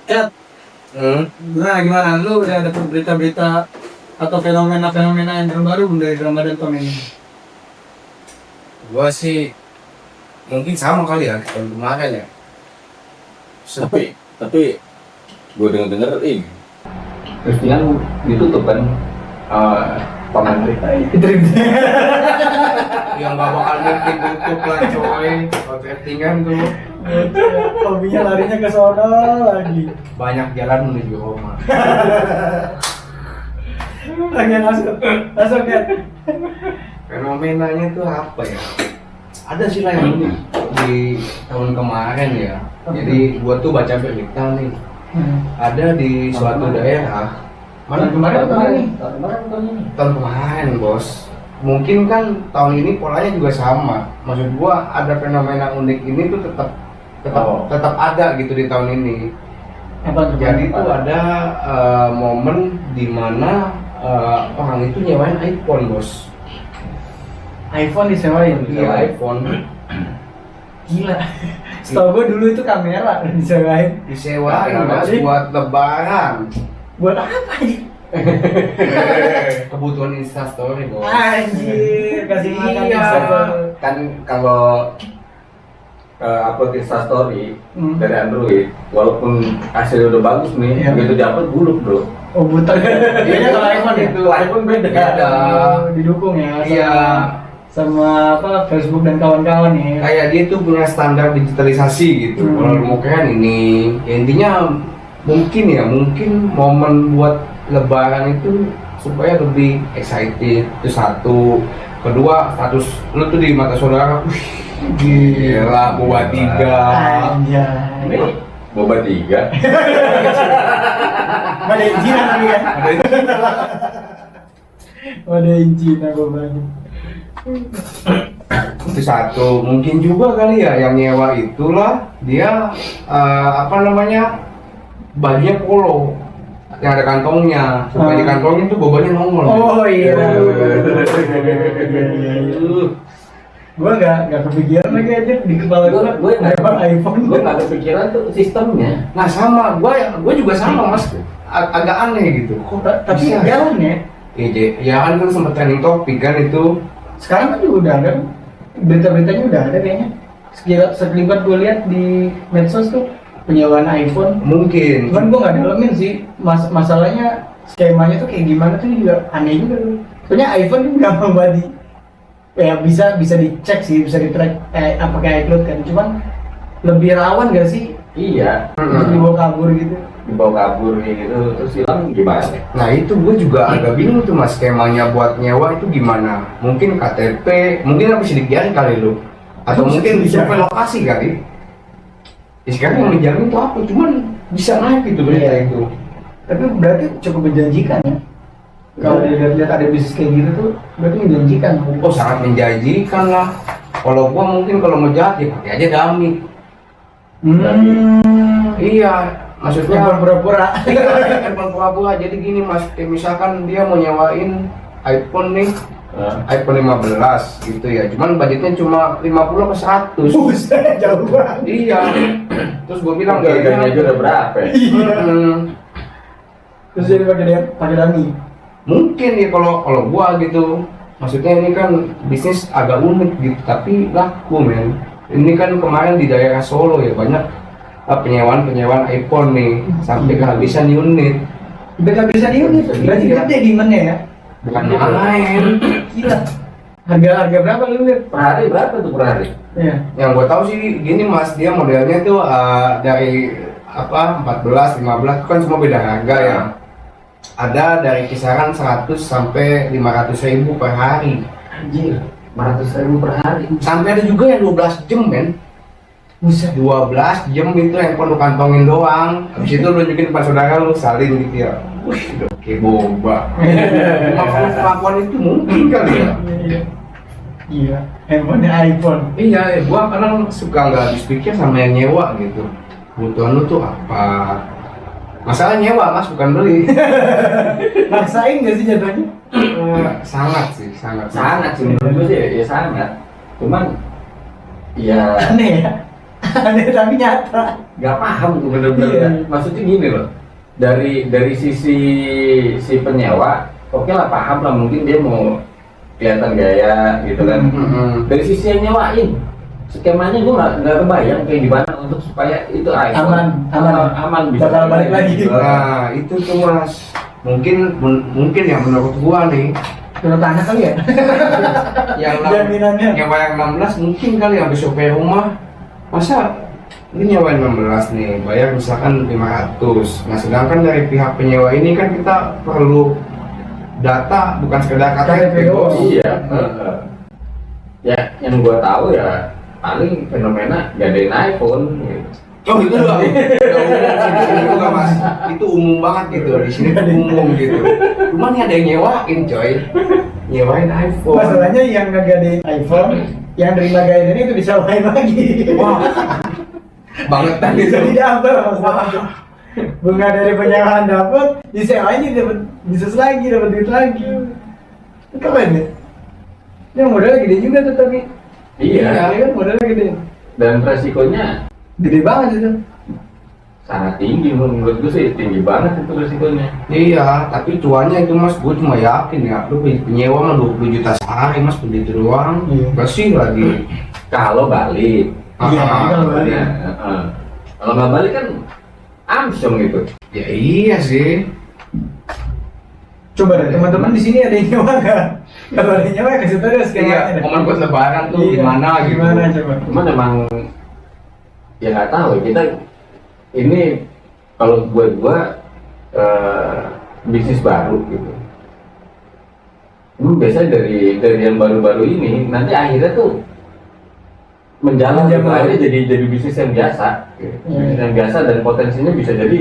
Cat, nah gimana? Lu udah ada berita-berita atau fenomena-fenomena yang terbaru belum dari Ramadan tahun ini? Gua sih mungkin sama kali ya tahun kemarin ya. Tapi gue denger ini Christian ditutup kan paman berita Yang gak bakal mungkin tutup lah coy. Outlettingan tuh Hobinya larinya ke sono lagi. banyak jalan menuju Roma. Lagi masuk kan? Fenomenanya tuh apa ya? Ada sih lah yang unik di tahun kemarin ya. Jadi gua tuh baca berita nih. Ada di suatu daerah. Tahun kemarin atau tahun ini? Tahun kemarin bos. Mungkin kan tahun ini polanya juga sama. Maksud gua ada fenomena unik ini tuh tetap ada gitu di tahun ini. Apa tuh? Jadi tuh ada momen di mana orang itu nyewain iPhone bos. iPhone disewain. Iya iPhone Gila. Setahu gue dulu itu kamera disewain. disewain bos buat lebaran. Buat apa aja? Kebutuhan Instastory bos. Anjir, kasih makan Iya. Instastory. kan kalau upload Instastory dari Android walaupun hasilnya udah bagus nih Iya. begitu diupload buluk bro. Oh buta. Beda kalau iPhone ya? itu iPhone beda. Beda. Didukung ya sama, Iya. sama apa Facebook dan kawan-kawan ya. Kayak dia tuh punya standar digitalisasi gitu. Kalau lu mau keren ini, ya intinya mungkin momen buat lebaran itu supaya lebih excited itu satu. Kedua status lu tuh di mata saudara, wih gila boba 3. Anjay. Ini boba 3. Ada Cina tapi kan? Ada Cina gue banyak. Itu satu. Mungkin juga kali ya yang nyewa itulah dia apa namanya bajunya polo yang ada kantongnya supaya di kantongnya tuh bobanya nongol. Oh iya. Gue nggak kepikiran lagi aja di kepala gue iPhone. Gue nggak kepikiran tuh sistemnya. Nah sama, gue juga sama mas, agak aneh gitu. Kok Tapi bisa? jalan ya. Ya kan kan sempat trending topik kan itu. Sekarang kan juga udah ada berita-beritanya udah ada kayaknya. Sekelibat gue lihat di medsos tuh penyewaan iPhone. Mungkin. Cuman gue nggak dalemin sih masalahnya skemanya tuh kayak gimana tuh juga aneh juga tuh. Soalnya iPhone kan gampang banget ya bisa dicek sih, bisa di track apa kayak iCloud kan. Cuman lebih rawan gak sih Iya. untuk dibawa kabur gitu. Dibawa kabur kayak gitu terus hilang gimana? Nah itu gue juga agak bingung tuh mas skemanya buat nyewa itu gimana? Mungkin KTP, mungkin habis dikian kali lu, atau mungkin survei lokasi kali. Ya sekarang yang menjamin itu apa? Cuman bisa naik gitu berita itu. Tapi berarti cukup menjanjikan ya. Kalau dilihat-lihat ada bisnis kayak gitu tuh berarti menjanjikan. Oh sangat menjanjikan lah. Kalau gua mungkin kalau mau jahat ya pakai aja dummy. Iya, maksudnya Handphone pura-pura. handphone pura-pura. Jadi gini mas, kayak misalkan dia mau nyewain iPhone nih, iPhone 15 gitu ya. Cuman budgetnya cuma 50 ke 100. Buset, jauh banget. Iya. Terus gua bilang Harganya aja udah berapa ya? Terus jadi pakai dami. Mungkin ya kalau gua gitu. Maksudnya ini kan bisnis agak unik gitu, tapi laku men. Ini kan kemarin di daerah Solo ya banyak penyewaan iPhone nih sampai kehabisan unit. Udah kehabisan unit, berarti Iya. gede demandnya ya. Bukan main. Gila. Harga berapa lu lihat? Per hari berapa tuh per hari? Iya. Yang gua tahu sih gini mas, dia modelnya tuh dari apa 14, 15 itu kan semua beda harga ya. Ada dari kisaran 100 sampai 500 ribu per hari. Anjir, 500.000 per hari. Sampai ada juga yang 12 jam men. Buset. 12 jam itu handphone lu kantongin doang. Habis itu lu nunjukin depan saudara lu salin gitu ya. Wih, udah kayak boba. Kemampuan itu mungkin kali ya. Iya. Handphonenya iPhone. Iya, gua kadang suka nggak habis pikir sama yang nyewa gitu. Kebutuhan lu tuh apa? Masalah nyewa mas, bukan beli. Maksain nggak sih jatuhnya? Sangat sih, sangat. Sangat sih menurut gue sih ya sangat. Cuman ya Aneh ya. Aneh tapi nyata. nggak paham tuh bener-bener. Iya. Maksudnya gini loh, dari sisi si penyewa, oke lah paham lah, mungkin dia mau kelihatan gaya gitu kan. Dari sisi yang nyewain, skemanya gue nggak kebayang kayak gimana untuk supaya itu aman bisa Bakal balik lagi. Nah itu tuh mas, mungkin yang menurut gua nih Kena tanah kali ya? yang Jaminannya. nyewa yang 16 mungkin kali habis OP rumah, masa ini nyewain 16 nih bayar misalkan 500. Nah sedangkan dari pihak penyewa ini kan kita perlu data, bukan sekedar KTP. Iya. Ya yang gua tahu ya paling fenomena gadein iPhone gitu. Oh itu udah umum sih di sini juga mas, itu umum banget gitu di sini tuh umum gitu. Cuman ada yang nyewain coy, nyewain iPhone. Masalahnya yang ngegadein iPhone, yang terima gadein itu disewain lagi. Wah, banget tadi Bisa tuh. diambil masalahnya. Bunga dari penyewaan dapat, disewain jadi dapat bisnis lagi, dapat duit lagi. Keren ya? Yang modalnya gede juga tuh tapi. Iya. Ya kan modalnya gede. Dan resikonya Gede banget itu. sangat tinggi menurut gue sih, tinggi banget itu resikonya. Iya, tapi cuannya itu mas, gue cuma yakin ya, lu penyewa mah 20 juta sehari mas, begitu doang, Iya. bersih lagi. Kalau balik, Iya, kalau balik. ya, kalau nggak balik kan amsyong gitu. Ya iya sih. Coba deh teman-teman di sini ada yang nyewa nggak? Kalau ada yang nyewa kasih tahu deh skemanya. Iya, momen buat lebaran tuh Iya, gimana gitu. Gimana coba? Cuman emang ya nggak tahu kita ini kalau buat gua bisnis baru gitu. Biasanya dari yang baru-baru ini nanti akhirnya tuh menjalan gitu, Menjalan. akhirnya jadi bisnis yang biasa, gitu. Iya. Bisnis yang biasa dan potensinya bisa jadi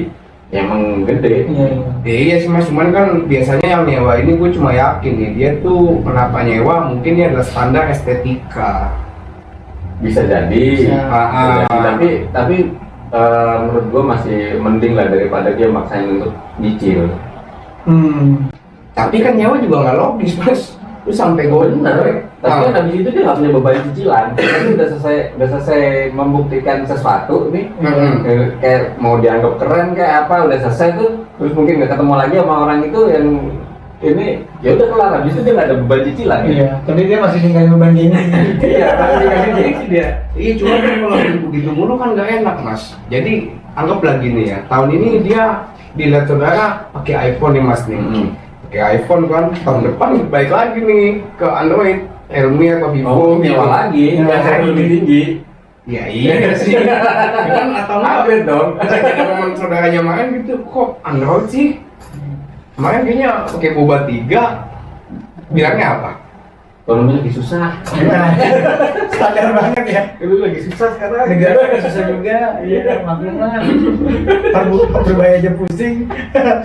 ya emang gede. Iya, iya. Ya, iya sih mas, cuman kan biasanya yang nyewa ini gue cuma yakin nih, dia tuh kenapa nyewa, mungkin dia adalah standar estetika. Bisa jadi, Bisa. bisa jadi. tapi menurut gua masih mending lah daripada dia maksain untuk nyicil. Tapi kan nyewa juga nggak logis mas, lu sampai Bener, tapi kan habis itu dia nggak punya beban cicilan. Tapi udah selesai membuktikan sesuatu nih, kayak mau dianggap keren kayak apa, udah selesai tuh, terus mungkin nggak ketemu lagi sama orang itu yang ini, ya udah kelar. Habis itu dia nggak ada beban cicilan. Iya, tapi dia masih tinggal beban gini. Iya, tapi dikasih gengsi dia. Iya, cuma kan kalau begitu mulu kan nggak enak mas. Jadi anggaplah gini ya, tahun ini dia dilihat saudara pakai iPhone nih mas nih. Pakai iPhone kan, tahun depan baik lagi nih ke Android, Realme atau Vivo. Oh, nyewa lagi, Nyewa yang lagi. lebih tinggi. Ya iya sih. Kan atau Upgrade dong. Ada teman saudaranya main gitu, kok Android sih? Kemarin kayaknya pakai boba 3, bilangnya apa? Ekonomi lagi susah. Standar banget ya. Itu lagi susah sekarang. Negara kan susah juga. Iya, maklum lah. Berbahaya aja pusing.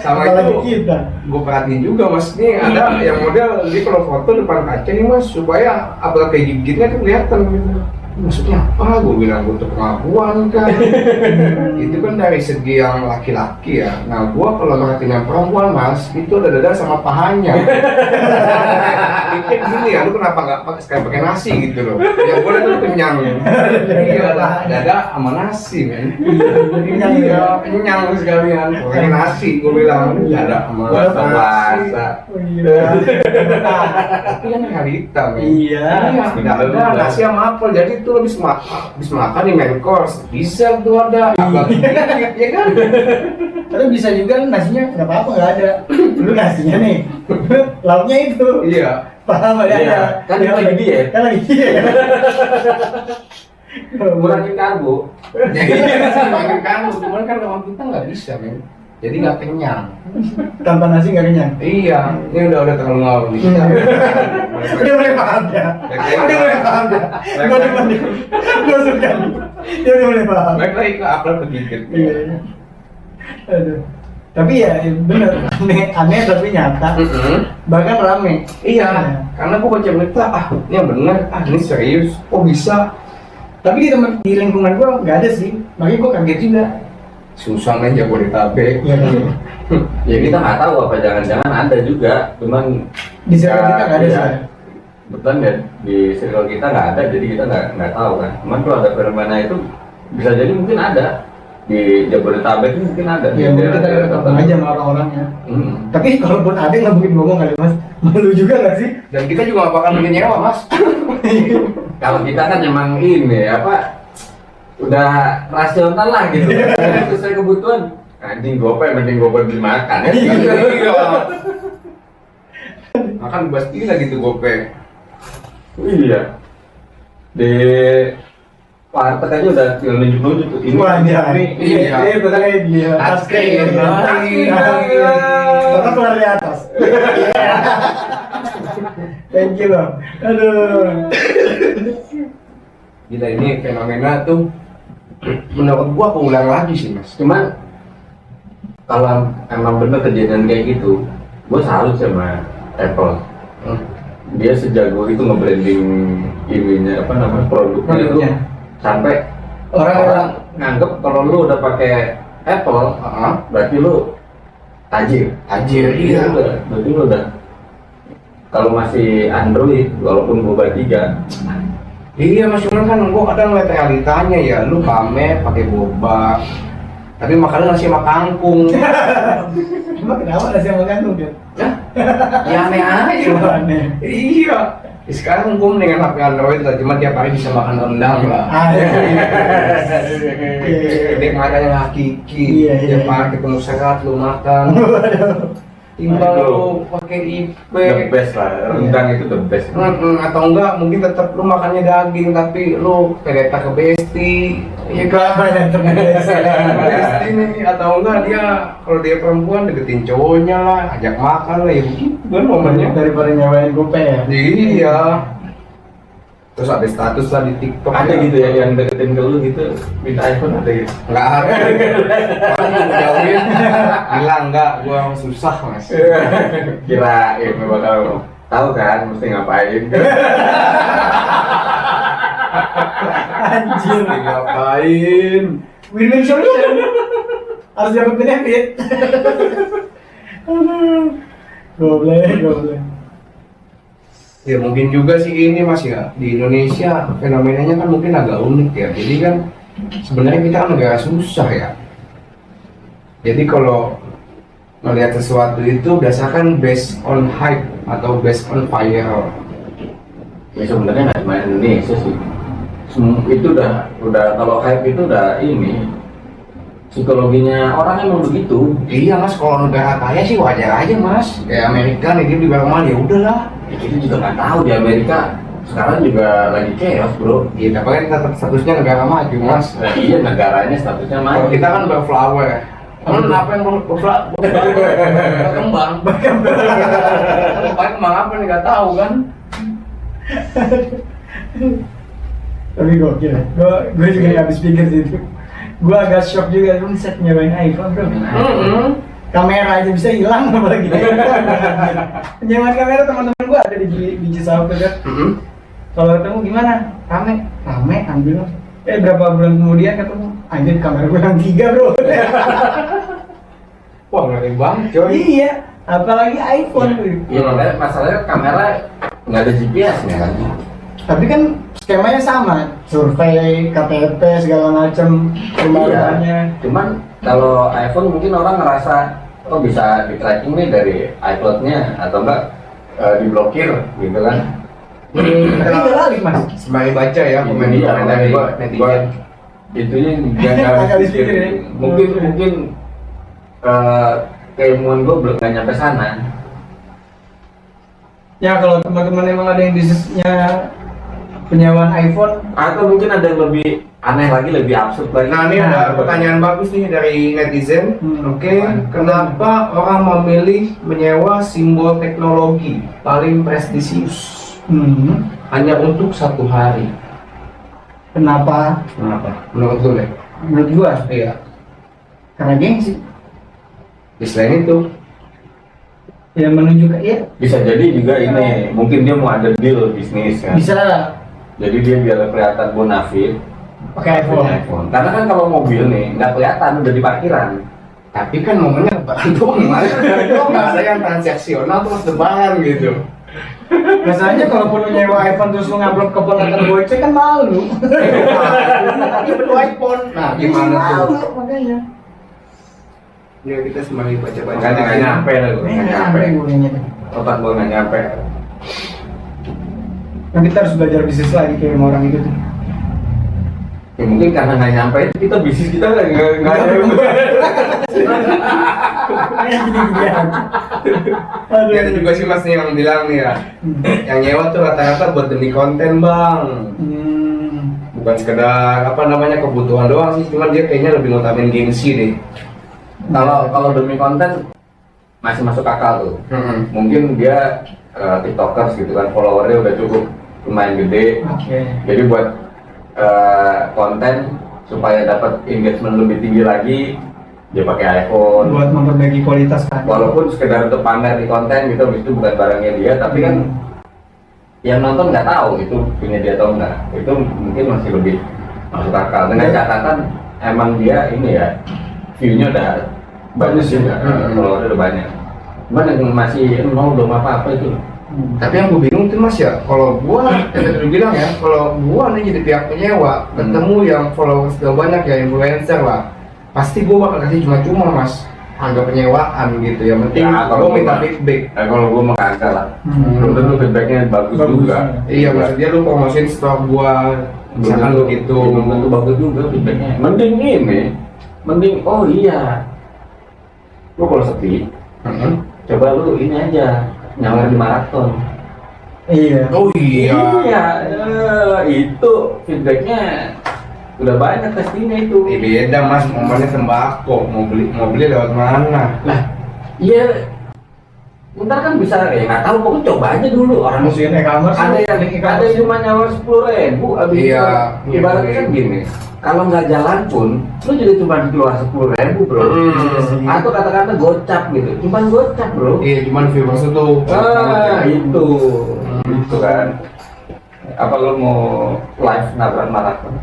Sama Apalagi itu. kita. Gue perhatiin juga mas, nih ada yang model dia kalau foto depan kaca nih mas, supaya apel kayak gigitnya tuh kelihatan gitu. Maksudnya apa? Gue bilang untuk pengakuan kan. Itu kan dari segi yang laki-laki ya. Nah gue kalau perhatiin yang perempuan mas, itu ada dada sama pahanya. Kayak gini ya, lu kenapa nggak sekali pakai nasi gitu loh? Ya gue udah kenyang. Iya, dada sama nasi men. Kenyang ya. Iya, kenyang sekalian. Pakai nasi, gue bilang dada sama Puasa. nasi. Oh iya. Tapi kan hari hitam ya. Iya. Dada nasi sama apel. Jadi tuh habis makan nih main course, bisa tuh ada apel dikit, ya kan? Tapi bisa juga kan nasinya nggak apa-apa nggak ada. Lu nasinya nih, lauknya itu. Iya. Paham nggak Iya, ada? kan itu lagi diet. Kan lagi diet. Kurangin karbo. Jadi makin kan, cuman kan orang kita nggak bisa men. Jadi nggak kenyang. Tanpa nasi nggak kenyang. Iya, ini udah terlalu ngawur nih. Dia boleh paham ya. Dia boleh paham ya. Gue suka. Dia boleh paham. Baik lagi ke apel pedikit. Iya. Aduh. Tapi ya bener, aneh tapi nyata. Bahkan rame. Iya, karena gua baca berita, ini yang bener, ini serius, kok bisa? Tapi di teman di lingkungan gua nggak ada sih. Makanya gua kaget juga. Susah nih Jabodetabek. Iya kan? Ya kita nggak tahu apa jangan-jangan ada juga, cuman Di circle kita nggak ada iya. sih. Betul ya, di circle kita nggak ada, jadi kita nggak tahu kan. Cuman kalau ada fenomena itu bisa jadi mungkin ada di Jabodetabek mungkin ada Ya mungkin kita ketemu aja sama orang-orangnya. Tapi kalaupun ada nggak mungkin ngomong kali mas, malu juga nggak sih? Dan kita juga nggak bakal bikin nyewa mas. Kalau kita kan emang ini apa udah rasional lah gitu. Sesuai kebutuhan. Anjing gopay mending gopay beli makan ya. Makan pasti lagi tuh gope. Iya. Di Warteg aja udah tinggal nunjuk-nunjuk tuh. Ini Wah, iya. ini. Iya, betul kayak dia. Tasken. Karena keluar di atas. Thank you loh. Aduh. Gila ini fenomena tuh menurut gua keulang lagi sih mas. Cuman kalau emang bener kejadian kayak gitu, gue salut sama Apple. Dia sejago itu nge-branding ininya apa namanya produknya itu Produknya. sampai Orang nganggep kalau lu udah pakai Apple, berarti lu tajir. Tajir, iya. Berarti lu udah. Kalau masih Android, walaupun boba 3, Iya mas, cuman kan gua kadang ngeliat realitanya ya, lu pamer pakai boba, tapi makannya nasi sama kangkung. emang kenapa nasi sama kangkung dia? Ya aneh aja. Aneh. Iya. Sekarang gua mendingan HP Android lah, cuma tiap hari bisa makan rendang lah. Ah, iya. Dia makannya hakiki, Iya, iya. tiap hari ketemu serat lu makan. Timbal lu pakai IP. the best lah. Rendang itu the best. Atau enggak mungkin tetap lu makannya daging tapi lu ternyata ke besti. Iya kan? Banyak terbiasa. Besti nih, atau enggak dia kalau dia perempuan deketin cowoknya lah, ajak makan lah, ya begitu kan momennya. Daripada nyawain gope ya. Iya. Terus ada status lah di TikTok. Ada gitu ya yang deketin ke lu gitu, minta iPhone ada gitu. Enggak ada. Paling mau jauhin. Bilang enggak, gua susah mas. Kirain bakal tahu kan mesti ngapain. Anjir. Ngapain? Win-win solution. Harus dapat benefit. Aduh. Goblok. Ya mungkin juga sih ini mas ya, di Indonesia fenomenanya kan mungkin agak unik ya. Jadi kan sebenarnya kita kan negara susah ya. Jadi kalau melihat sesuatu itu berdasarkan based on hype atau based on viral. Ya sebenarnya nggak cuma Indonesia sih. Itu udah kalau hype itu udah ini psikologinya orang emang begitu. Iya mas, kalau negara kaya sih wajar aja mas. Kayak Amerika nih dia di Barman ya udahlah. Ya, kita juga nggak tahu di Amerika sekarang juga lagi chaos bro. Iya tapi kan tetap statusnya negara maju mas. Nah, iya negaranya statusnya Kalau maju. kita kan berflower. Apa yang berkembang? Berkembang apa nih nggak tahu kan? Tapi gokil. Gue juga nggak habis pikir sih itu. Gue agak shock juga, lu bisa nyobain iPhone bro. Kamera aja bisa hilang apalagi. Penyewan kamera teman-teman gue ada di Cisau tuh kan. Kalau ketemu gimana? Rame ambil. Berapa bulan kemudian ketemu, anjir kamera gue yang 3 bro. Wah ngeri banget coy. Iya, apalagi iPhone tuh. Iya makanya masalahnya kamera nggak ada GPS-nya kan. Tapi kan skemanya sama, survei, KTP segala macam, rumahnya. Cuman kalau iPhone mungkin orang ngerasa oh bisa di tracking nih dari iCloud-nya atau enggak diblokir gitu kan. Tapi nggak balik mas. Sembari baca ya komen Iya, dari gua netizen. itunya Nggak habis pikir ya. mungkin keilmuan gue belum nggak nyampe sana. Ya kalau teman-teman emang ada yang bisnisnya penyewaan iPhone, Atau mungkin ada yang lebih aneh lagi, lebih absurd lagi. Nah ini ada pertanyaan bagus nih dari netizen. Oke, kenapa orang memilih menyewa simbol teknologi paling prestisius hanya untuk 1 hari? kenapa? Kenapa? Menurut lu deh? Menurut gua, Iya. karena gengsi. Di selain itu, Ya menunjukkan, ya Bisa jadi juga ini, mungkin dia mau ada deal bisnis kan. bisa Jadi dia biar kelihatan bonafit pakai iPhone. iPhone. Karena kan kalau mobil nih nggak kelihatan udah di parkiran. tapi kan momennya lebaran doang mas. Nggak ada yang transaksional terus lebaran gitu. Masalahnya kalaupun lu nyewa iPhone terus lu ngupload ke ponakan gocek kan malu. Dia berdua iPhone. Nah, gimana Malu tuh? makanya. Ya kita sembari baca-baca. Nggak nyampe lah gue, nggak nyampe. Otak gue nggak nyampe. Nah, kita harus belajar bisnis lagi kayak sama orang itu tuh. Ya, mungkin karena nggak nyampe itu kita bisnis kita nggak ada. Aduh. Ya, ada juga sih Mas nih yang bilang nih ya, yang nyewa tuh rata-rata buat demi konten bang, bukan sekedar apa namanya kebutuhan doang sih, cuman dia kayaknya lebih ngutamain gengsi deh. Kalau demi konten masih masuk akal tuh. Mungkin dia tiktokers gitu kan, followernya udah cukup lumayan gede. Oke. Jadi buat konten supaya dapat engagement lebih tinggi lagi, dia pakai iPhone. Buat memperbaiki kualitas kan. Walaupun sekedar untuk pamer di konten gitu, habis itu bukan barangnya dia, tapi kan yang nonton nggak tahu itu punya dia atau enggak. Itu mungkin masih lebih masuk akal. Dengan catatan emang dia ini ya, view-nya udah bagus juga, followernya udah banyak. Cuman yang masih nol belum apa-apa itu. Tapi yang gue bingung tuh Mas ya, kalau gua tadi bilang ya, kalau gua nih jadi pihak penyewa, ketemu yang followers udah banyak ya, influencer lah, pasti gua bakal kasih cuma-cuma Mas, harga penyewaan gitu ya. Penting Ya, kalau gua minta gua- feedback. Kalau gue mau kagak lah, belum tentu feedbacknya bagus juga. Iya, maksudnya lu promosiin stok gua, misalkan lu gitu. Belum tentu bagus juga feedbacknya. Mending ini, mending oh iya, lu kalau sepi, coba lu ini aja nyawarin maraton. Iya. Oh iya. Iya, itu feedbacknya udah banyak pastinya itu. Beda Mas, momennya sembako, mau beli lewat mana? Lah, iya. Ntar kan bisa ya nggak tahu, pokoknya coba aja dulu orang. Musuhin e-commerce. Ada yang ada yang cuma nyawar 10.000, abis Iya, itu ibaratnya kan gini. Kalau nggak jalan pun, lu juga cuma keluar 10.000 bro. Atau kata-kata gocap gitu, cuma gocap bro. Iya, cuman viewers itu. Itu, itu kan. Apa lu mau live nabrak maraton?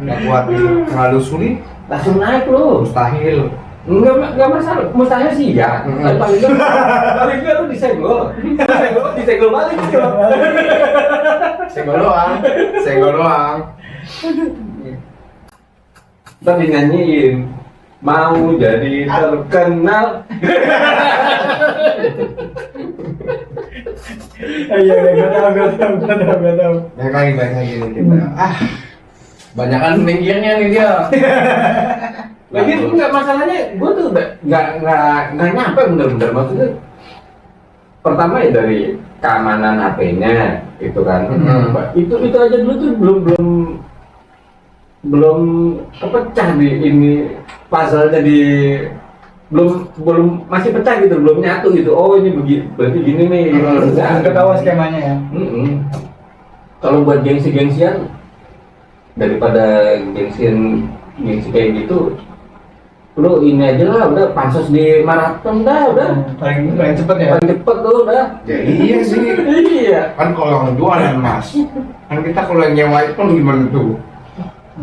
Nggak kuat gitu. Terlalu sulit, Langsung naik lu. mustahil. Enggak masalah, mustahil sih ya. Tapi paling enggak lu disenggol. Disenggol balik gitu. Senggol doang. Ntar dinyanyiin mau jadi terkenal. Iya, gue tahu. Baik lagi nih kita. Banyakan minggirnya nih dia. Lagi enggak masalahnya, gue tuh nggak nyampe bener-bener maksudnya. Pertama ya dari keamanan HP-nya itu kan. Itu aja dulu tuh belum kepecah di ini puzzle-nya belum masih pecah gitu, belum nyatu gitu. Oh ini berarti gini nih. Udah tahu skemanya ya. Kalau buat gengsi-gengsian daripada gengsi kayak gitu, lu ini aja lah, udah pansos di maraton dah, udah Paling cepet ya. paling cepet tuh udah. Ya iya sih. Iya. Kan kalau yang jualan Mas, kan kita kalau yang nyewa itu gimana tuh?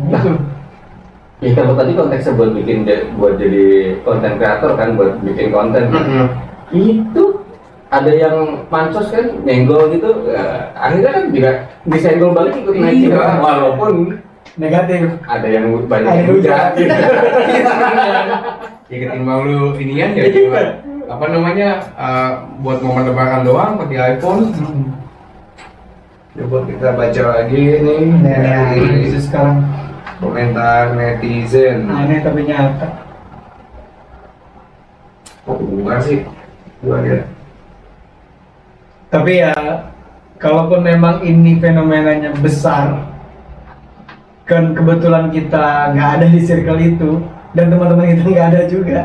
Nah, ya kalau tadi konteksnya buat jadi konten kreator kan, buat bikin konten. Itu ada yang pansos kan, nyenggol gitu, akhirnya kan juga disenggol balik ikut naik Iya. juga. Walaupun Negatif. ada yang banyak Ada yang hujat gitu. Ya ketimbang lu inian ya cuma apa namanya buat momen lebaran doang pakai iPhone. Coba kita baca lagi nih Itu sekarang. komentar netizen. Aneh tapi nyata. Kok bukan sih? Gua ya. Tapi ya, kalaupun memang ini fenomenanya besar, kan kebetulan kita nggak ada di circle itu, dan teman-teman kita nggak ada juga.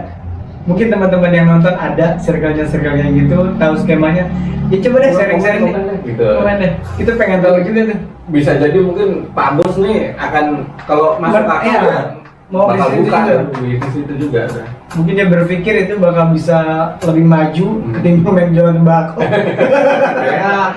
Mungkin teman-teman yang nonton ada circle-nya gitu, tahu skemanya. Ya coba deh sharing-sharing deh. Gitu. Komen deh. Kita pengen tahu juga tuh. Bisa jadi mungkin Pak Bos nih akan kalau masuk akal Iya. ya, Mau bakal di situ buka juga. di situ juga. Mungkin dia berpikir itu bakal bisa lebih maju ketimbang main jualan tembakau. Ya,